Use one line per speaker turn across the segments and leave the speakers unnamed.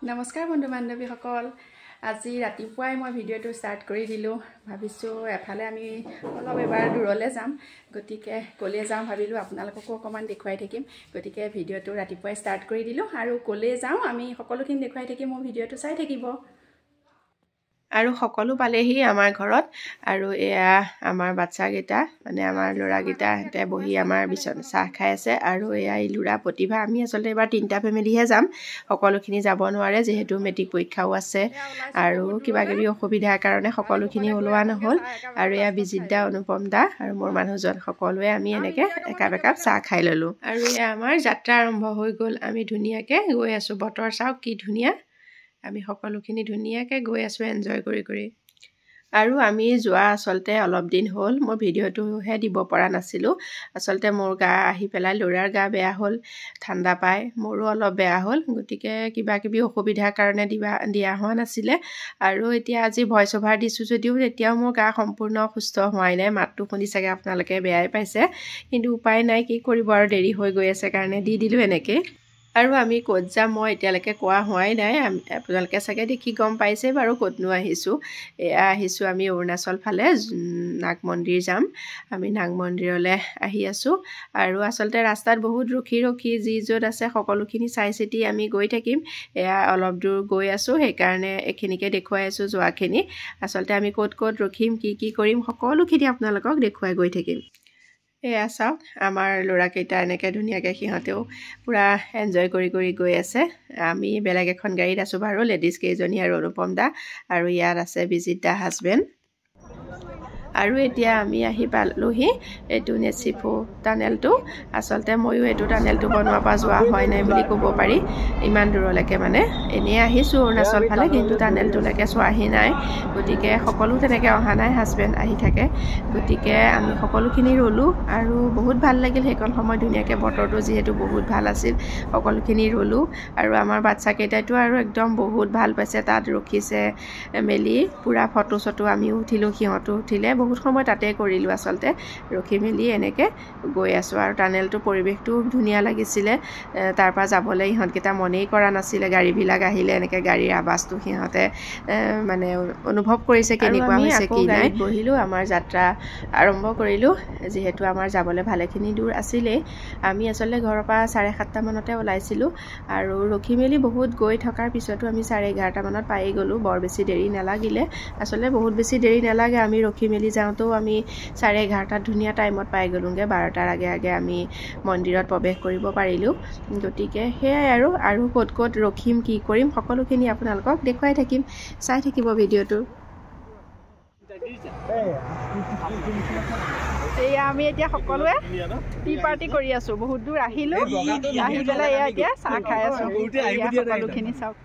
নমস্কাৰ বন্ধু বান্ধৱীসকল আজি ৰাতিপুৱাই মই ভিডিঅ'টো ষ্টাৰ্ট কৰি দিলোঁ ভাবিছোঁ এফালে আমি অলপ এবাৰ দূৰলৈ যাম গতিকে ক'লে যাওঁ ভাবিলোঁ আপোনালোককো অকমান দেখুৱাই থাকিম গতিকে ভিডিঅ'টো ৰাতিপুৱাই ষ্টাৰ্ট কৰি দিলোঁ আৰু ক'লে যাওঁ আমি সকলোখিনি দেখুৱাই থাকিম মোৰ ভিডিঅ'টো চাই থাকিব আৰু সকলো পালেহি আমাৰ ঘৰত আৰু এয়া আমাৰ বাচ্চাকেইটা মানে আমাৰ ল'ৰাকেইটা হেতে বহি আমাৰ বিচনা চাহ খাই আছে আৰু এয়া এই ল'ৰা প্ৰতিভা আমি আচলতে এবাৰ তিনিটা ফেমিলিহে যাম সকলোখিনি যাব নোৱাৰে যেহেতু মেট্ৰিক পৰীক্ষাও আছে আৰু কিবা কিবি অসুবিধাৰ কাৰণে সকলোখিনি ওলোৱা নহ'ল আৰু এয়া বিজিত দা অনুপম দা আৰু মোৰ মানুহজন সকলোৱে আমি এনেকৈ একাপ একাপ চাহ খাই ল'লোঁ আৰু এয়া আমাৰ যাত্ৰা আৰম্ভ হৈ গ'ল আমি ধুনীয়াকৈ গৈ আছোঁ বতৰ চাওক কি ধুনীয়া আমি সকলোখিনি ধুনীয়াকৈ গৈ আছোঁ এনজয় কৰি আৰু আমি যোৱা আচলতে অলপ দিন হ'ল মই ভিডিঅ'টোহে দিব পৰা নাছিলোঁ আচলতে মোৰ গা আহি পেলাই ল'ৰাৰ গা বেয়া হ'ল ঠাণ্ডা পাই মোৰো অলপ বেয়া হ'ল গতিকে কিবা কিবি অসুবিধাৰ কাৰণে দিয়া হোৱা নাছিলে আৰু এতিয়া আজি ভইচ অভাৰ দিছোঁ যদিও এতিয়াও মোৰ গা সম্পূৰ্ণ সুস্থ হোৱাই নাই মাতটো শুনি চাগে আপোনালোকে বেয়াই পাইছে কিন্তু উপায় নাই কি কৰিব আৰু দেৰি হৈ গৈ আছে কাৰণে দি দিলোঁ এনেকৈ আৰু আমি ক'ত যাম মই এতিয়ালৈকে কোৱা হোৱাই নাই আপোনালোকে চাগে দেখি গম পাইছে বাৰু ক'তনো আহিছোঁ এয়া আহিছোঁ আমি অৰুণাচল ফালে নাগ মন্দিৰ যাম আমি নাগ মন্দিৰলৈ আহি আছোঁ আৰু আচলতে ৰাস্তাত বহুত ৰখি যি য'ত আছে সকলোখিনি চাই চিতি আমি গৈ থাকিম এয়া অলপ দূৰ গৈ আছোঁ সেইকাৰণে এইখিনিকে দেখুৱাই আছোঁ যোৱাখিনি আচলতে আমি ক'ত ৰখিম কি কৰিম সকলোখিনি আপোনালোকক দেখুৱাই গৈ থাকিম এয়া চাওক আমাৰ ল'ৰাকেইটা এনেকৈ ধুনীয়াকৈ সিহঁতেও পূৰা এনজয় কৰি গৈ আছে আমি বেলেগ এখন গাড়ীত আছোঁ বাৰু লেডিজ কেইজনী আৰু অনুপম দা আৰু ইয়াত আছে বিজিত দা হাজবেণ্ড আৰু এতিয়া আমি আহি পালোহি এইটো নেচিফু টানেলটো আচলতে ময়ো এইটো টানেলটো বনোৱাৰ পৰা যোৱা হয় নাই বুলি ক'ব পাৰি ইমান দূৰলৈকে মানে এনেই আহিছোঁ অৰুণাচল ফালে কিন্তু টানেলটোলৈকে চোৱাহি নাই গতিকে সকলো তেনেকৈ অহা নাই হাজবেণ্ড আহি থাকে গতিকে আমি সকলোখিনি ৰ'লোঁ আৰু বহুত ভাল লাগিল সেইকণ সময় ধুনীয়াকৈ বতৰটো যিহেতু বহুত ভাল আছিল সকলোখিনি ৰ'লোঁ আৰু আমাৰ বাচ্চাকেইটাইতো আৰু একদম বহুত ভাল পাইছে তাত ৰখিছে মেলি পূৰা ফটো চটো আমিও উঠিলোঁ সিহঁতো উঠিলে বহুত সময় তাতে কৰিলোঁ আচলতে ৰখি মেলি এনেকৈ গৈ আছোঁ আৰু টানেলটো পৰিৱেশটো ধুনীয়া লাগিছিলে তাৰপৰা যাবলৈ ইহঁতকেইটা মনেই কৰা নাছিলে গাড়ীবিলাক আহিলে এনেকৈ গাড়ীৰ আৱাজটো সিহঁতে মানে অনুভৱ কৰিছে কেনেকুৱা হৈছে কি নাই বহিলোঁ আমাৰ যাত্ৰা আৰম্ভ কৰিলোঁ যিহেতু আমাৰ যাবলৈ ভালেখিনি দূৰ আছিলেই আমি আচলতে ঘৰৰ পৰা 7:30 মানতে ওলাইছিলোঁ আৰু ৰখি মেলি বহুত গৈ থকাৰ পিছতো আমি 11:30 মানত পাই গ'লোঁ বৰ বেছি দেৰি নালাগিলে আচলতে বহুত বেছি দেৰি নালাগে আমি ৰখি মেলি যাওঁতেও আমি 11:30 ধুনীয়া টাইমত পাই গ'লোঁগৈ 12টাৰ আগে আমি মন্দিৰত প্ৰৱেশ কৰিব পাৰিলোঁ গতিকে সেয়াই আৰু ক'ত ৰখিম কি কৰিম সকলোখিনি আপোনালোকক দেখুৱাই থাকিম চাই থাকিব ভিডিঅ'টো এয়া আমি এতিয়া সকলোৱে টি পাৰ্টি কৰি আছোঁ বহুত দূৰ আহিলোঁ আহি পেলাই এয়া এতিয়া চাহ খাই আছোঁ সকলোখিনি চাওক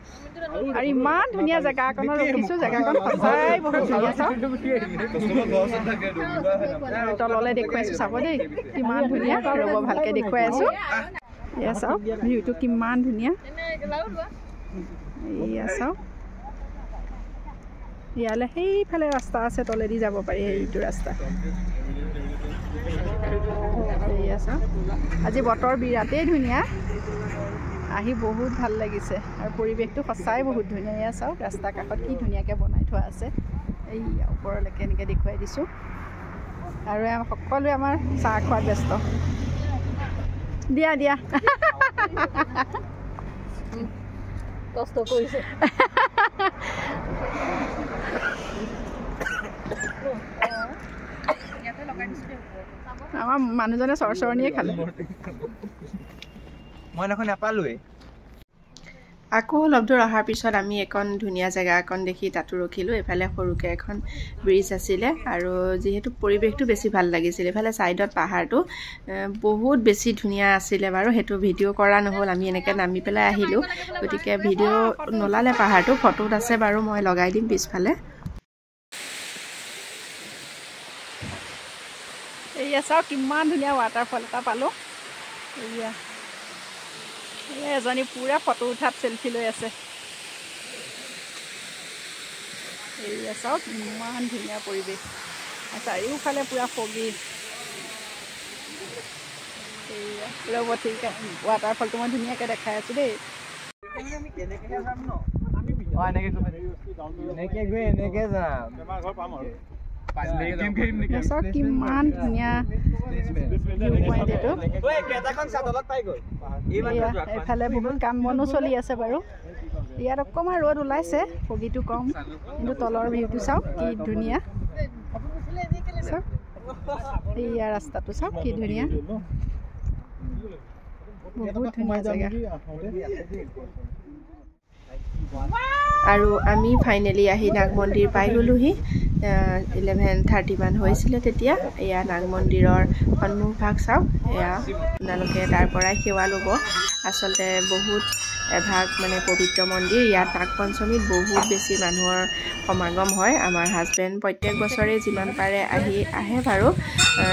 আৰু ইমান ধুনীয়া জেগা এখনত ৰখিছোঁ জেগাখন সঁচাই বহুত ধুনীয়া চাওক তললৈ দেখুৱাইছোঁ চাব দেই কিমান ধুনীয়া ৰ'ব ভালকৈ দেখুৱাই আছোঁ এয়া চাওক ভিউটো কিমান ধুনীয়া এয়া চাওক ইয়ালৈ সেইফালে ৰাস্তা আছে তলেদি যাব পাৰি সেইটো ৰাস্তা এয়া চাওক আজি বতৰ বিৰাটেই ধুনীয়া আহি বহুত ভাল লাগিছে আৰু পৰিৱেশটো সঁচাই বহুত ধুনীয়া এয়া চাওক ৰাস্তা কাষত কি ধুনীয়াকৈ বনাই থোৱা আছে এই ওপৰলৈকে এনেকৈ দেখুৱাই দিছোঁ আৰু সকলোৱে আমাৰ চাহ খোৱাত ব্যস্ত দিয়া কষ্ট কৰিছে আমাৰ মানুহজনে চৰচৰণিয়ে খালে মই এখন নাপালোৱে আকৌ অলপ দূৰ অহাৰ পিছত আমি এখন ধুনীয়া জেগা এখন দেখি তাতো ৰখিলোঁ এইফালে সৰুকৈ এখন ব্ৰিজ আছিলে আৰু যিহেতু পৰিৱেশটো বেছি ভাল লাগিছিলে এইফালে ছাইডত পাহাৰটো বহুত বেছি ধুনীয়া আছিলে বাৰু সেইটো ভিডিঅ' কৰা নহ'ল আমি এনেকৈ নামি পেলাই আহিলোঁ গতিকে ভিডিঅ' নোলালে পাহাৰটো ফটোত আছে বাৰু মই লগাই দিম পিছফালে এয়া চাওক কিমান ধুনীয়া ৱাটাৰফল এটা পালোঁ এজনী পুৰা ফটো উঠাত চেলফি লৈ আছে এয়া চাওক ইমান ধুনীয়া পৰিৱেশ চাৰিওফালে পুৰা ফগি ৰ'ব ঠিক আছে ৱাটাৰফলটো মই ধুনীয়াকৈ দেখাই আছোঁ দেই কিমান ধুনীয়া এফালে বহুত কাম বনো চলি আছে বাৰু ইয়াত অকণমান ৰ'দ ওলাইছে ফগিটো কম কিন্তু তলৰ ভিউটো চাওক কি ধুনীয়া চাওক এয়া ৰাস্তাটো চাওক কি ধুনীয়া বহুত ধুনীয়া জেগা আৰু আমি ফাইনেলি আহি নাগ মন্দিৰ পাই গ'লোহি 11:30 হৈছিলে তেতিয়া এয়া নাগ মন্দিৰৰ সন্মুখ ভাগ চাওক এয়া আপোনালোকে তাৰ পৰাই সেৱা ল'ব আচলতে বহুত এভাগ মানে পবিত্ৰ মন্দিৰ ইয়াত নাগ পঞ্চমীত বহুত বেছি মানুহৰ সমাগম হয় আমাৰ হাজবেণ্ড প্ৰত্যেক বছৰে যিমান পাৰে আহে বাৰু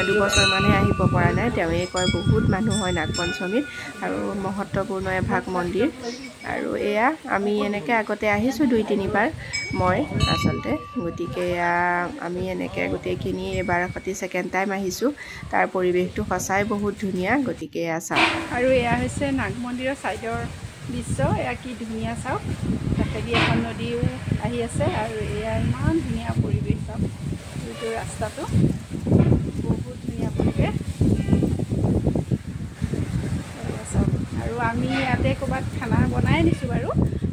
2 বছৰমানহে আহিব পৰা নাই তেওঁৱে কয় বহুত মানুহ হয় নাগ পঞ্চমীত আৰু মহত্বপূৰ্ণ এভাগ মন্দিৰ আৰু এয়া আমি এনেকৈ আগতে আহিছোঁ 2-3 বাৰ মই আচলতে গতিকে আমি এনেকৈ গোটেইখিনি এবাৰ সতি ছেকেণ্ড টাইম আহিছোঁ তাৰ পৰিৱেশটো সঁচাই বহুত ধুনীয়া গতিকে এয়া চাওক আৰু এয়া হৈছে নাগ মন্দিৰৰ ছাইডৰ দৃশ্য এয়া কি ধুনীয়া চাওক কাষেদি এখন নদীও আহি আছে আৰু এয়া ইমান ধুনীয়া পৰিৱেশ চাওক এইটো ৰাস্তাটো বহুত ধুনীয়া পৰিৱেশ চাওক আৰু আমি ইয়াতে ক'ৰবাত খানা বনাই নিছোঁ বাৰু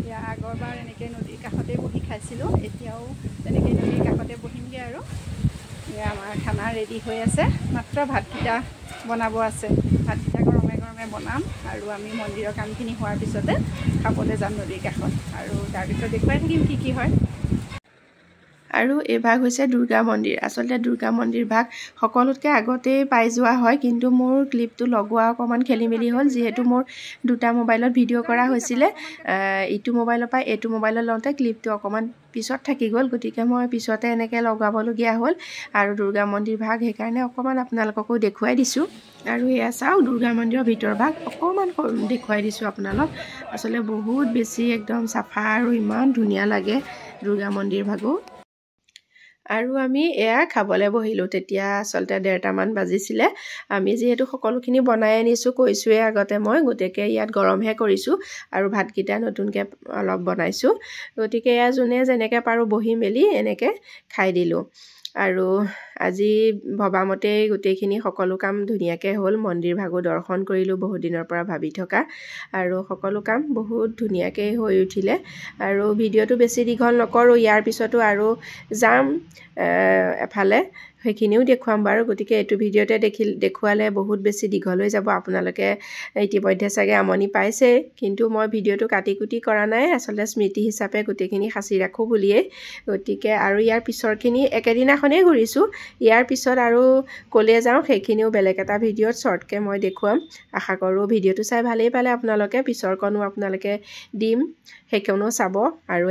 এয়া আগৰবাৰ এনেকৈ নদীৰ কাষতে বহি খাইছিলোঁ এতিয়াও তেনেকৈ নদীৰ কাষতে বহিমগৈ আৰু এয়া আমাৰ খানা ৰেডি হৈ আছে মাত্ৰ ভাতকেইটা বনাব আছে ভাতকেইটা গৰমে গৰমে বনাম আৰু আমি মন্দিৰৰ কামখিনি হোৱাৰ পিছতে খাবলৈ যাম নদীৰ কাষত আৰু তাৰপিছত দেখুৱাই থাকিম কি হয় আৰু এই ভাগ হৈছে দুৰ্গা মন্দিৰ আচলতে দুৰ্গা মন্দিৰ ভাগ সকলোতকৈ আগতেই পাই যোৱা হয় কিন্তু মোৰ ক্লিপটো লগোৱা অকণমান খেলি মেলি হ'ল যিহেতু মোৰ 2টা মোবাইলত ভিডিঅ' কৰা হৈছিলে ইটো মোবাইলৰ পৰা এইটো মোবাইলত লওঁতে ক্লিপটো অকণমান পিছত থাকি গ'ল গতিকে মই পিছতে এনেকৈ লগাবলগীয়া হ'ল আৰু দুৰ্গা মন্দিৰ ভাগ সেইকাৰণে অকণমান আপোনালোককো দেখুৱাই দিছোঁ আৰু এয়া চাওক দুৰ্গা মন্দিৰৰ ভিতৰ ভাগ অকণমান দেখুৱাই দিছোঁ আপোনালোক আচলতে বহুত বেছি একদম চাফা আৰু ইমান ধুনীয়া লাগে দুৰ্গা মন্দিৰ ভাগো আৰু আমি এয়া খাবলৈ বহিলোঁ তেতিয়া আচলতে 1:30মান বাজিছিলে আমি যিহেতু সকলোখিনি বনাই আনিছোঁ কৈছোঁৱে আগতে মই গতিকে ইয়াত গৰমহে কৰিছোঁ আৰু ভাতকেইটা নতুনকৈ অলপ বনাইছোঁ গতিকে এয়া যোনে যেনেকৈ পাৰোঁ বহি মেলি এনেকৈ খাই দিলোঁ আৰু আজি ভবামতেই গোটেইখিনি সকলো কাম ধুনীয়াকৈ হ'ল মন্দিৰ ভাগো দৰ্শন কৰিলোঁ বহুত দিনৰ পৰা ভাবি থকা আৰু সকলো কাম বহুত ধুনীয়াকৈ হৈ উঠিলে আৰু ভিডিঅ'টো বেছি দীঘল নকৰোঁ ইয়াৰ পিছতো আৰু যাম এফালে সেইখিনিও দেখুৱাম বাৰু গতিকে এইটো ভিডিঅ'তে দেখুৱালে বহুত বেছি দীঘল হৈ যাব আপোনালোকে ইতিমধ্যে চাগে আমনি পাইছে কিন্তু মই ভিডিঅ'টো কাটি কুটি কৰা নাই আচলতে স্মৃতি হিচাপে গোটেইখিনি সাঁচি ৰাখোঁ বুলিয়েই গতিকে আৰু ইয়াৰ পিছৰখিনি একেদিনাখনেই ঘূৰিছোঁ ইয়াৰ পিছত আৰু ক'লে যাওঁ সেইখিনিও বেলেগ এটা ভিডিঅ'ত শ্বৰ্টকৈ মই দেখুৱাম আশা কৰোঁ ভিডিঅ'টো চাই ভালেই পালে আপোনালোকে পিছৰকণো আপোনালোকে দিম সেইকণো চাব আৰু